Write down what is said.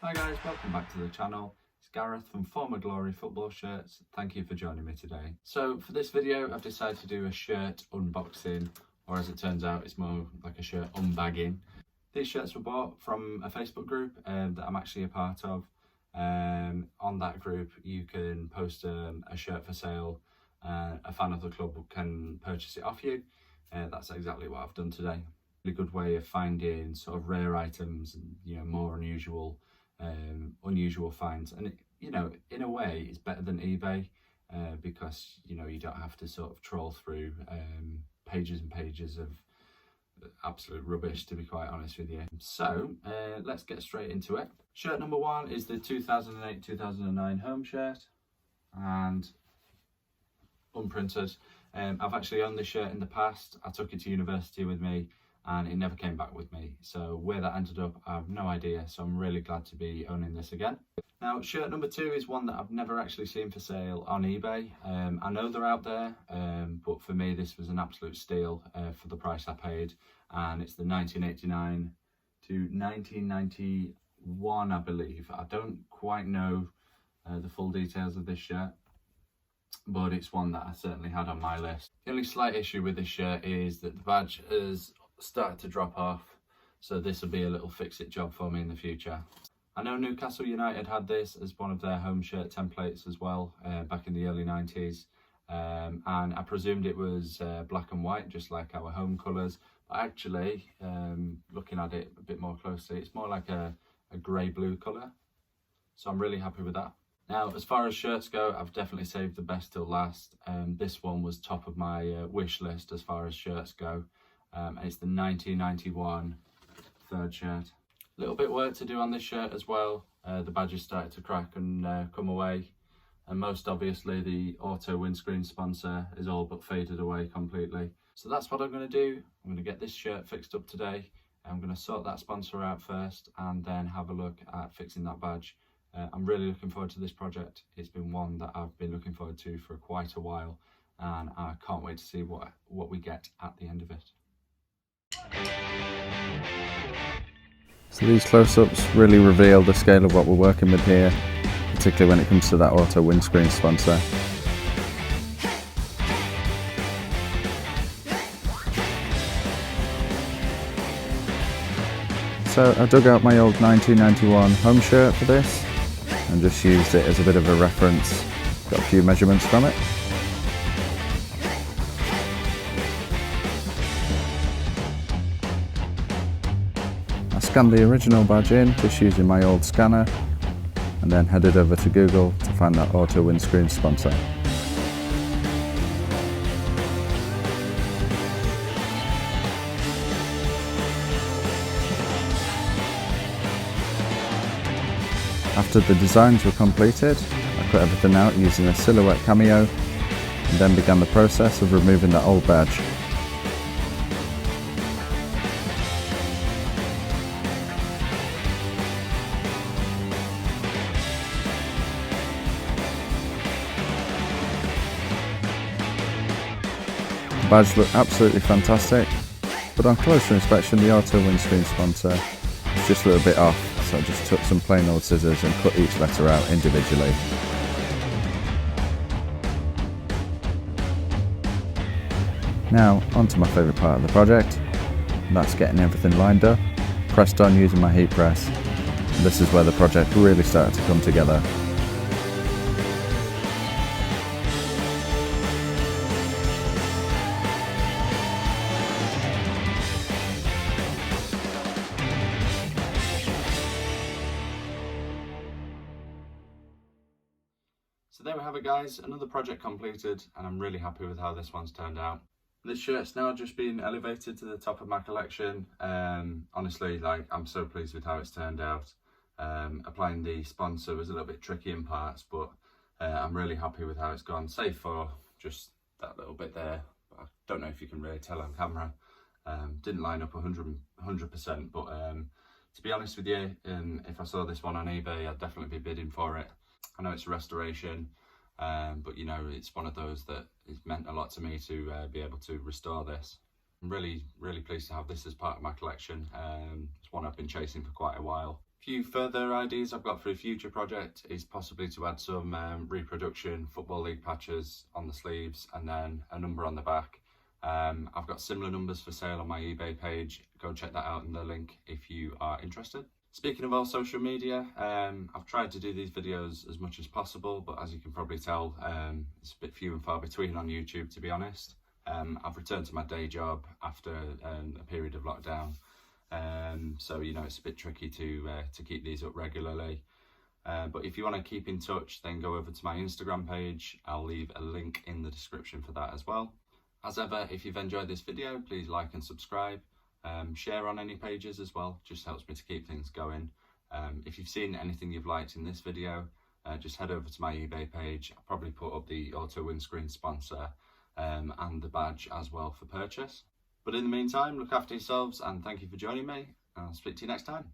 Hi guys, welcome back to the channel. It's Gareth from Former Glory Football Shirts. Thank you for joining me today. So for this video, I've decided to do a shirt unboxing, or as it turns out, it's more like a shirt unbagging. These shirts were bought from a Facebook group that I'm actually a part of. On that group, you can post a shirt for sale. A fan of the club can purchase it off you. That's exactly what I've done today. A good way of finding sort of rare items and more unusual finds, and in a way it's better than eBay because you don't have to sort of troll through pages and pages of absolute rubbish, to be quite honest with you. So let's get straight into it. Shirt number one is the 2008-2009 home shirt, and unprinted. I've actually owned this shirt in the past. I took it to university with me and it never came back with me. So where that ended up, I have no idea. So I'm really glad to be owning this again. Now, shirt number two is one that I've never actually seen for sale on eBay. I know they're out there, but for me, this was an absolute steal for the price I paid. And it's the 1989 to 1991, I believe. I don't quite know the full details of this shirt, but it's one that I certainly had on my list. The only slight issue with this shirt is that the badge has started to drop off, so this will be a little fix-it job for me in the future. I know Newcastle United had this as one of their home shirt templates as well back in the early 90s, and I presumed it was black and white, just like our home colours, but actually looking at it a bit more closely, it's more like a grey-blue colour, so I'm really happy with that. Now, as far as shirts go, I've definitely saved the best till last. This one was top of my wish list as far as shirts go. And it's the 1991 third shirt. A little bit of work to do on this shirt as well. The badges started to crack and come away. And most obviously, the auto windscreen sponsor is all but faded away completely. So that's what I'm going to do. I'm going to get this shirt fixed up today. I'm going to sort that sponsor out first and then have a look at fixing that badge. I'm really looking forward to this project. It's been one that I've been looking forward to for quite a while, and I can't wait to see what we get at the end of it. So these close-ups really reveal the scale of what we're working with here, particularly when it comes to that auto windscreen sponsor. So I dug out my old 1991 home shirt for this and just used it as a bit of a reference. Got a few measurements from it. I scanned the original badge in just using my old scanner and then headed over to Google to find that auto windscreen sponsor. After the designs were completed, I cut everything out using a Silhouette Cameo and then began the process of removing that old badge. The badge looked absolutely fantastic, but on closer inspection the auto windscreen sponsor is just a little bit off. So I just took some plain old scissors and cut each letter out individually. Now onto my favourite part of the project, and that's getting everything lined up, pressed on using my heat press. And this is where the project really started to come together. So there we have it guys, another project completed, and I'm really happy with how this one's turned out. This shirt's now just been elevated to the top of my collection. Honestly, I'm so pleased with how it's turned out. Applying the sponsor was a little bit tricky in parts, but I'm really happy with how it's gone, save for just that little bit there. I don't know if you can really tell on camera. Didn't line up 100%, but to be honest with you, if I saw this one on eBay, I'd definitely be bidding for it. I know it's a restoration, but it's one of those that has meant a lot to me to be able to restore this. I'm really pleased to have this as part of my collection. It's one I've been chasing for quite a while. Few further ideas I've got for a future project is possibly to add some reproduction Football League patches on the sleeves and then a number on the back. I've got similar numbers for sale on my eBay page. Go check that out in the link if you are interested. Speaking of all social media, I've tried to do these videos as much as possible, but as you can probably tell, it's a bit few and far between on YouTube, to be honest. I've returned to my day job after a period of lockdown. So you know, it's a bit tricky to keep these up regularly, but if you want to keep in touch, then go over to my Instagram page. I'll leave a link in the description for that as well. As ever, if you've enjoyed this video, please like and subscribe. Share on any pages as well, just helps me to keep things going. If you've seen anything you've liked in this video, just head over to my eBay page. I'll probably put up the auto windscreen sponsor and the badge as well for purchase. But in the meantime, look after yourselves and thank you for joining me. I'll speak to you next time.